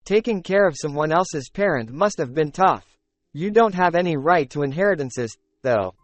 Taking care of someone else's parent must have been tough. You don't have any right to inheritances, though.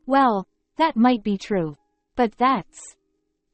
Well, that might be true. But that's...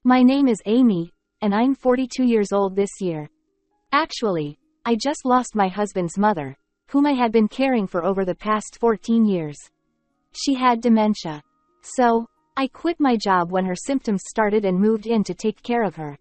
My name is Amy, and I'm 42 years old this year. Actually, I just lost my husband's mother, whom I had been caring for over the past 14 years. She had dementia. So, I quit my job when her symptoms started and moved in to take care of her.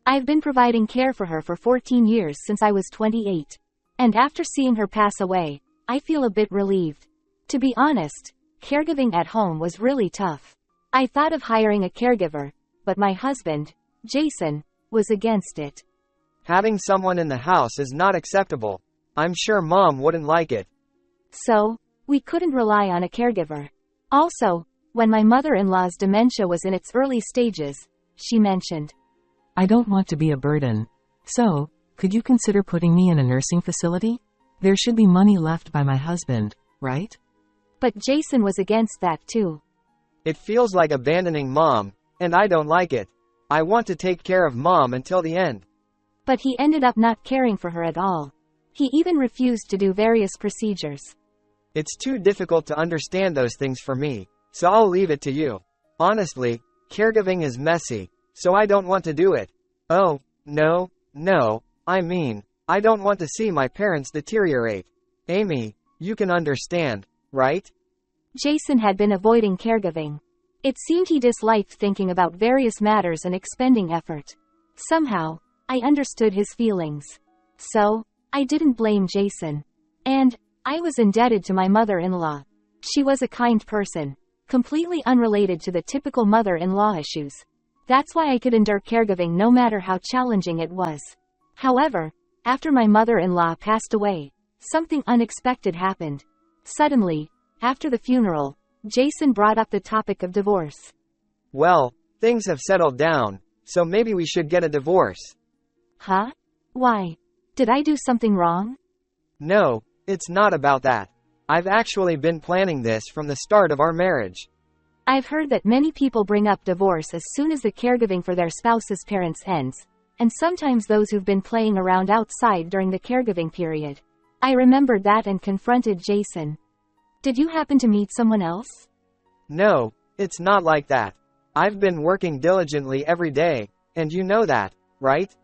I've been providing care for her for 14 years since I was 28. And after seeing her pass away, I feel a bit relieved. To be honest, caregiving at home was really tough. I thought of hiring a caregiver, but my husband, Jason, was against it. Having someone in the house is not acceptable. I'm sure Mom wouldn't like it. So, we couldn't rely on a caregiver. Also, when my mother-in-law's dementia was in its early stages, she mentioned, I don't want to be a burden. So, could you consider putting me in a nursing facility? There should be money left by my husband, right? But Jason was against that too. It feels like abandoning Mom, and I don't like it. I want to take care of Mom until the end. But he ended up not caring for her at all. He even refused to do various procedures. It's too difficult to understand those things for me, so I'll leave it to you. Honestly, caregiving is messy, so I don't want to do it. Oh, no, I mean, I don't want to see my parents deteriorate. Amy, you can understand, right? Jason had been avoiding caregiving. It seemed he disliked thinking about various matters and expending effort. Somehow, I understood his feelings. So, I didn't blame Jason. And, I was indebted to my mother-in-law. She was a kind person, completely unrelated to the typical mother-in-law issues. That's why I could endure caregiving no matter how challenging it was. However, after my mother-in-law passed away, something unexpected happened. Suddenly, after the funeral, Jason brought up the topic of divorce. Well, things have settled down, so maybe we should get a divorce. Huh? Why? Did I do something wrong? No, it's not about that. I've actually been planning this from the start of our marriage. I've heard that many people bring up divorce as soon as the caregiving for their spouse's parents ends, and sometimes those who've been playing around outside during the caregiving period. I remembered that and confronted Jason. Did you happen to meet someone else? No, it's not like that. I've been working diligently every day, and you know that, right?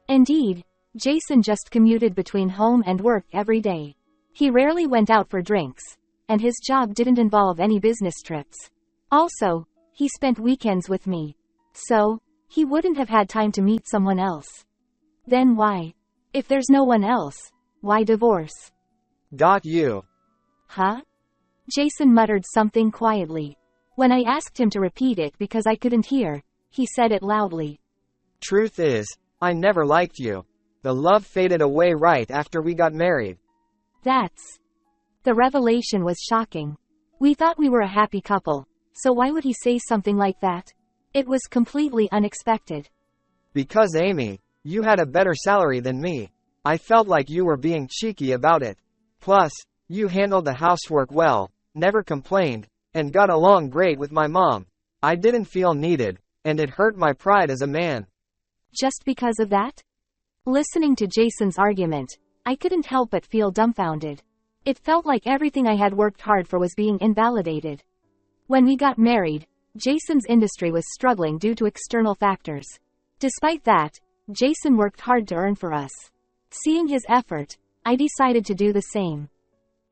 Indeed, Jason just commuted between home and work every day. He rarely went out for drinks, and his job didn't involve any business trips. Also, he spent weekends with me. So, he wouldn't have had time to meet someone else. Then why? If there's no one else, why divorce? You. Huh? Jason muttered something quietly. When I asked him to repeat it because I couldn't hear, he said it loudly. Truth is, I never liked you. The love faded away right after we got married. That's... The revelation was shocking. We thought we were a happy couple, so why would he say something like that? It was completely unexpected. Because Amy, you had a better salary than me. I felt like you were being cheeky about it. Plus, you handled the housework well, never complained, and got along great with my mom. I didn't feel needed, and it hurt my pride as a man. Just because of that? Listening to Jason's argument, I couldn't help but feel dumbfounded. It felt like everything I had worked hard for was being invalidated. When we got married, Jason's industry was struggling due to external factors. Despite that, Jason worked hard to earn for us. Seeing his effort, I decided to do the same.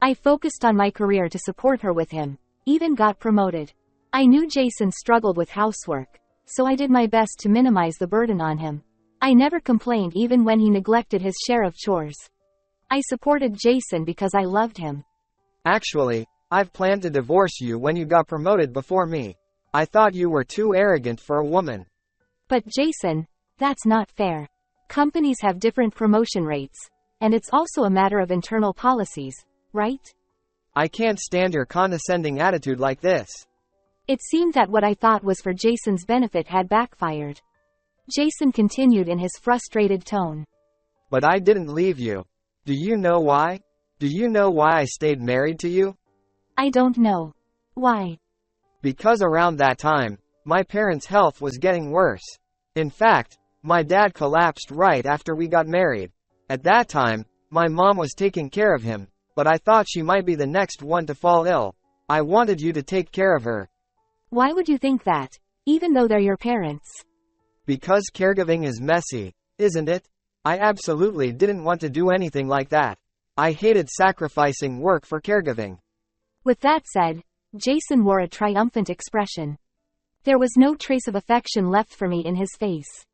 I focused on my career to support her with him, even got promoted. I knew Jason struggled with housework, so I did my best to minimize the burden on him. I never complained even when he neglected his share of chores. I supported Jason because I loved him. Actually, I've planned to divorce you when you got promoted before me. I thought you were too arrogant for a woman. But Jason, that's not fair. Companies have different promotion rates, and it's also a matter of internal policies, right? I can't stand your condescending attitude like this. It seemed that what I thought was for Jason's benefit had backfired. Jason continued in his frustrated tone. But I didn't leave you. Do you know why? Do you know why I stayed married to you? I don't know. Why? Because around that time, my parents' health was getting worse. In fact, my dad collapsed right after we got married. At that time, My mom was taking care of him, but I thought she might be the next one to fall ill. I wanted you to take care of her. Why would you think that, even though they're your parents? Because caregiving is messy, isn't it? I absolutely didn't want to do anything like that. I hated sacrificing work for caregiving. With that said, Jason wore a triumphant expression. There was no trace of affection left for me in his face.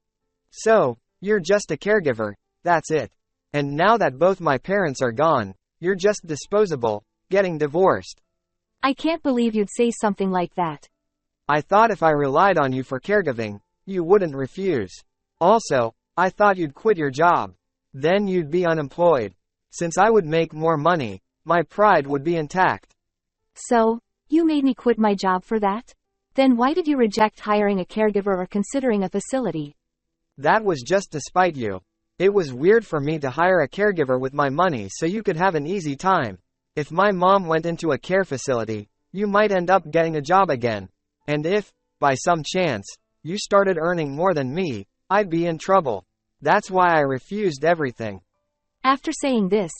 So, you're just a caregiver, that's it. And now that both my parents are gone, you're just disposable, getting divorced. I can't believe you'd say something like that. I thought if I relied on you for caregiving, you wouldn't refuse. Also, I thought you'd quit your job. Then you'd be unemployed. Since I would make more money, my pride would be intact. So, you made me quit my job for that? Then why did you reject hiring a caregiver or considering a facility? That was just to spite you. It was weird for me to hire a caregiver with my money so you could have an easy time. If my mom went into a care facility, you might end up getting a job again. And if, by some chance, you started earning more than me, I'd be in trouble. That's why I refused everything. After saying this,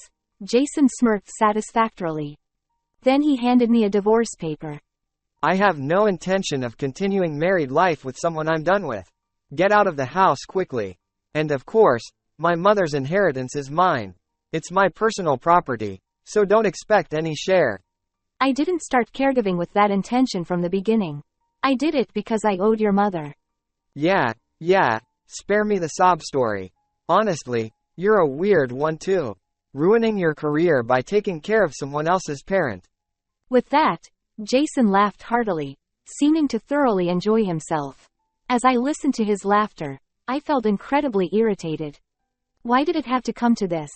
Jason smirked satisfactorily. Then he handed me a divorce paper. I have no intention of continuing married life with someone I'm done with. Get out of the house quickly. And of course, my mother's inheritance is mine. It's my personal property, so don't expect any share. I didn't start caregiving with that intention from the beginning. I did it because I owed your mother. Yeah, spare me the sob story. Honestly, you're a weird one too. Ruining your career by taking care of someone else's parent. With that, Jason laughed heartily, seeming to thoroughly enjoy himself. As I listened to his laughter, I felt incredibly irritated. Why did it have to come to this?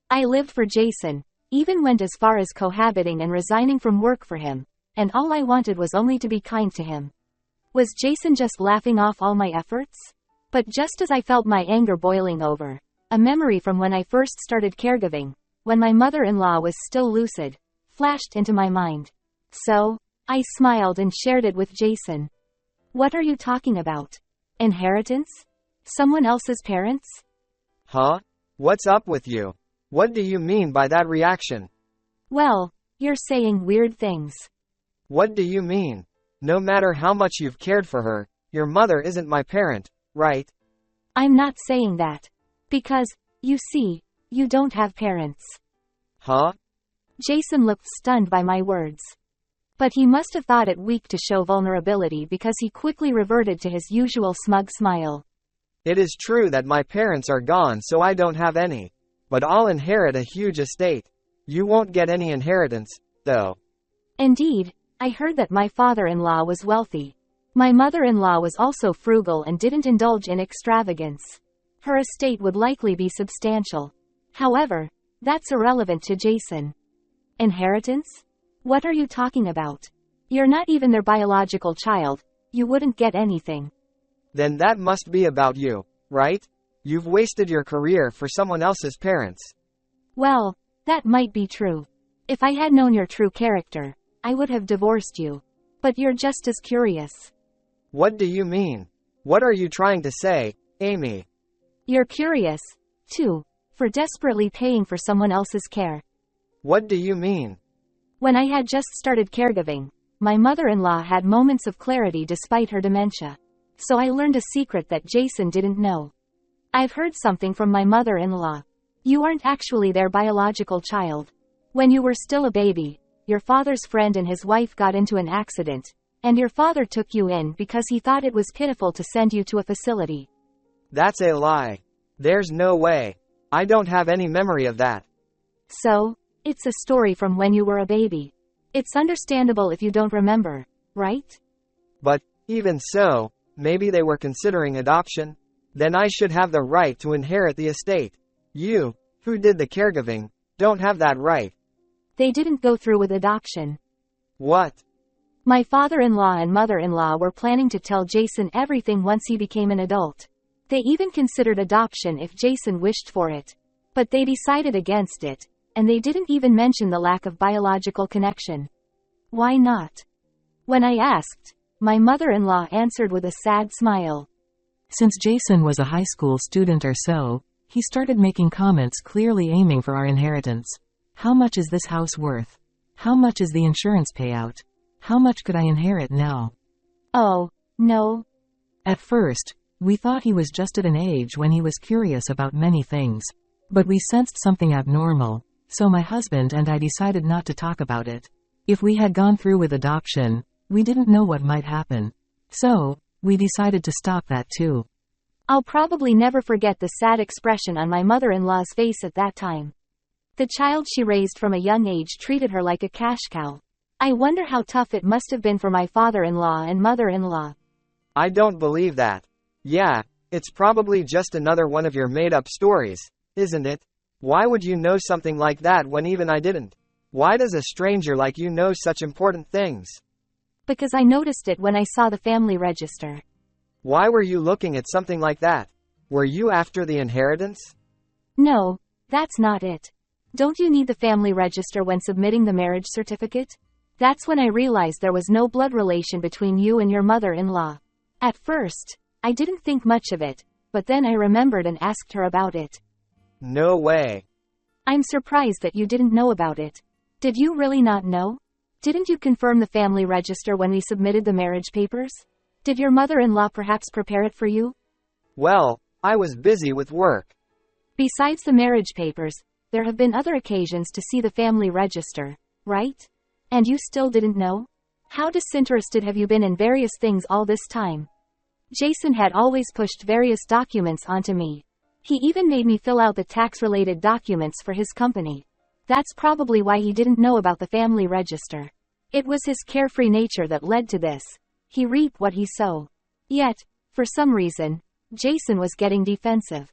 I lived for Jason, even went as far as cohabiting and resigning from work for him, and all I wanted was only to be kind to him. Was Jason just laughing off all my efforts? But just as I felt my anger boiling over, a memory from when I first started caregiving, when my mother-in-law was still lucid, flashed into my mind. So, I smiled and shared it with Jason. What are you talking about? Inheritance? Someone else's parents? Huh? What's up with you? What do you mean by that reaction? Well, you're saying weird things. What do you mean? No matter how much you've cared for her, your mother isn't my parent, right? I'm not saying that. Because, you see, you don't have parents. Huh? Jason looked stunned by my words. But he must have thought it weak to show vulnerability because he quickly reverted to his usual smug smile. It is true that my parents are gone, so I don't have any. But I'll inherit a huge estate. You won't get any inheritance, though. Indeed, I heard that my father-in-law was wealthy. My mother-in-law was also frugal and didn't indulge in extravagance. Her estate would likely be substantial. However, that's irrelevant to Jason. Inheritance? What are you talking about? You're not even their biological child. You wouldn't get anything. Then that must be about you, right? You've wasted your career for someone else's parents. Well, that might be true. If I had known your true character, I would have divorced you. But you're just as curious. What do you mean? What are you trying to say, Amy? You're curious, too, for desperately paying for someone else's care. What do you mean? When I had just started caregiving, my mother-in-law had moments of clarity despite her dementia. So I learned a secret that Jason didn't know. I've heard something from my mother-in-law. You aren't actually their biological child. When you were still a baby, your father's friend and his wife got into an accident, and your father took you in because he thought it was pitiful to send you to a facility. That's a lie. There's no way. I don't have any memory of that. So, it's a story from when you were a baby. It's understandable if you don't remember, right? But, even so, maybe they were considering adoption? Then I should have the right to inherit the estate. You, who did the caregiving, don't have that right. They didn't go through with adoption. What? My father-in-law and mother-in-law were planning to tell Jason everything once he became an adult. They even considered adoption if Jason wished for it. But they decided against it, and they didn't even mention the lack of biological connection. Why not? When I asked, my mother-in-law answered with a sad smile. Since Jason was a high school student or so, He started making comments clearly aiming for our inheritance. How much is this house worth? How much is the insurance payout? How much could I inherit now? Oh, no. At first, we thought he was just at an age when he was curious about many things. But we sensed something abnormal, so my husband and I decided not to talk about it. If we had gone through with adoption, we didn't know what might happen. So, we decided to stop that too. I'll probably never forget the sad expression on my mother-in-law's face at that time. The child she raised from a young age treated her like a cash cow. I wonder how tough it must have been for my father-in-law and mother-in-law. I don't believe that. Yeah, it's probably just another one of your made-up stories, isn't it? Why would you know something like that when even I didn't? Why does a stranger like you know such important things? Because I noticed it when I saw the family register. Why were you looking at something like that? Were you after the inheritance? No, that's not it. Don't you need the family register when submitting the marriage certificate? That's when I realized there was no blood relation between you and your mother-in-law. At first, I didn't think much of it, but then I remembered and asked her about it. No way. I'm surprised that you didn't know about it. Did you really not know? Didn't you confirm the family register when we submitted the marriage papers? Did your mother-in-law perhaps prepare it for you? Well, I was busy with work. Besides the marriage papers, there have been other occasions to see the family register, right? And you still didn't know? How disinterested have you been in various things all this time? Jason had always pushed various documents onto me. He even made me fill out the tax-related documents for his company. That's probably why he didn't know about the family register. It was his carefree nature that led to this. He reaped what he sowed. Yet, for some reason, Jason was getting defensive.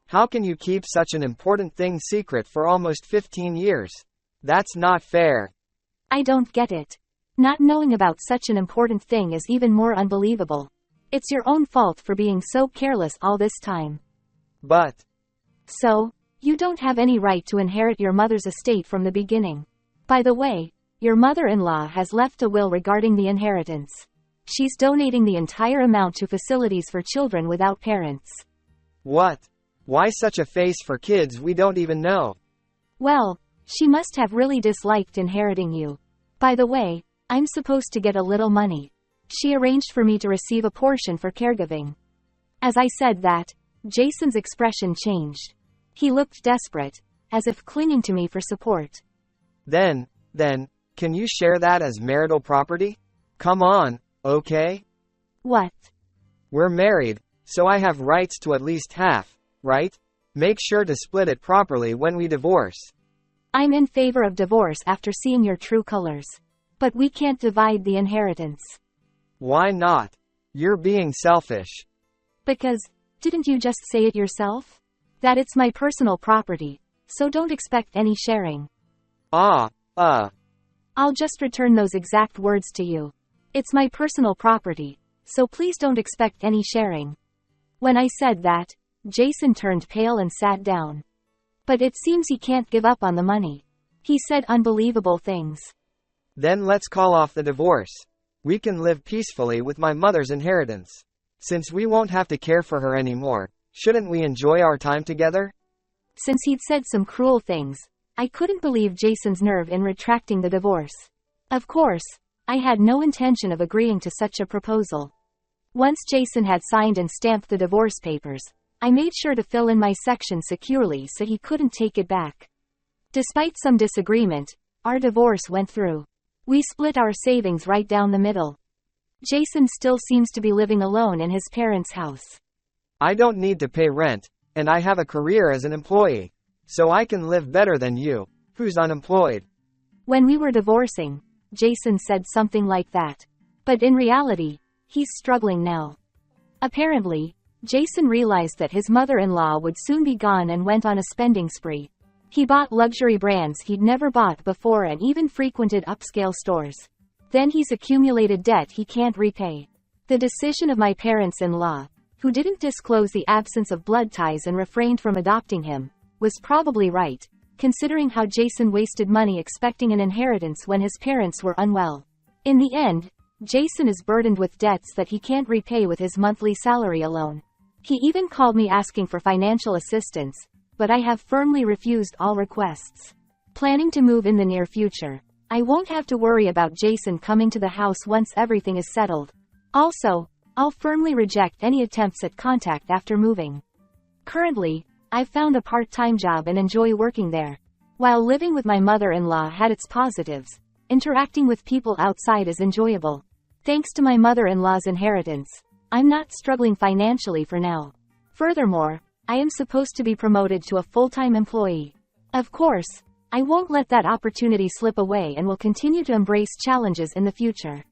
How can you keep such an important thing secret for almost 15 years? That's not fair. I don't get it. Not knowing about such an important thing is even more unbelievable. It's your own fault for being so careless all this time. But So, you don't have any right to inherit your mother's estate from the beginning. By the way, your mother-in-law has left a will regarding the inheritance. She's donating the entire amount to facilities for children without parents. what? Why such a face for kids we don't even know? Well, she must have really disliked inheriting you. By the way, I'm supposed to get a little money. She arranged for me to receive a portion for caregiving. As I said that, Jason's expression changed. He looked desperate, as if clinging to me for support. Then, can you share that as marital property? Come on, okay? What? We're married, so I have rights to at least half, right? Make sure to split it properly when we divorce. I'm in favor of divorce after seeing your true colors. But we can't divide the inheritance. Why not? You're being selfish. Because, didn't you just say it yourself? That it's my personal property, so don't expect any sharing. I'll just return those exact words to you. It's my personal property, so please don't expect any sharing. When I said that, Jason turned pale and sat down. But it seems he can't give up on the money. He said unbelievable things. Then let's call off the divorce. We can live peacefully with my mother's inheritance. Since we won't have to care for her anymore, shouldn't we enjoy our time together? Since he'd said some cruel things, I couldn't believe Jason's nerve in retracting the divorce. Of course, I had no intention of agreeing to such a proposal. Once Jason had signed and stamped the divorce papers, I made sure to fill in my section securely so he couldn't take it back. Despite some disagreement, our divorce went through. We split our savings right down the middle. Jason still seems to be living alone in his parents' house. I don't need to pay rent, and I have a career as an employee, so I can live better than you, who's unemployed. When we were divorcing, Jason said something like that. But in reality, he's struggling now. Apparently, Jason realized that his mother-in-law would soon be gone and went on a spending spree. He bought luxury brands he'd never bought before and even frequented upscale stores. Then he's accumulated debt he can't repay. The decision of my parents-in-law, who didn't disclose the absence of blood ties and refrained from adopting him, was probably right, considering how Jason wasted money expecting an inheritance when his parents were unwell. In the end, Jason is burdened with debts that he can't repay with his monthly salary alone. He even called me asking for financial assistance, but I have firmly refused all requests. Planning to move in the near future. I won't have to worry about Jason coming to the house once everything is settled. Also, I'll firmly reject any attempts at contact after moving. Currently, I've found a part-time job and enjoy working there. While living with my mother-in-law had its positives, interacting with people outside is enjoyable. Thanks to my mother-in-law's inheritance, I'm not struggling financially for now. Furthermore, I am supposed to be promoted to a full-time employee. Of course, I won't let that opportunity slip away and will continue to embrace challenges in the future.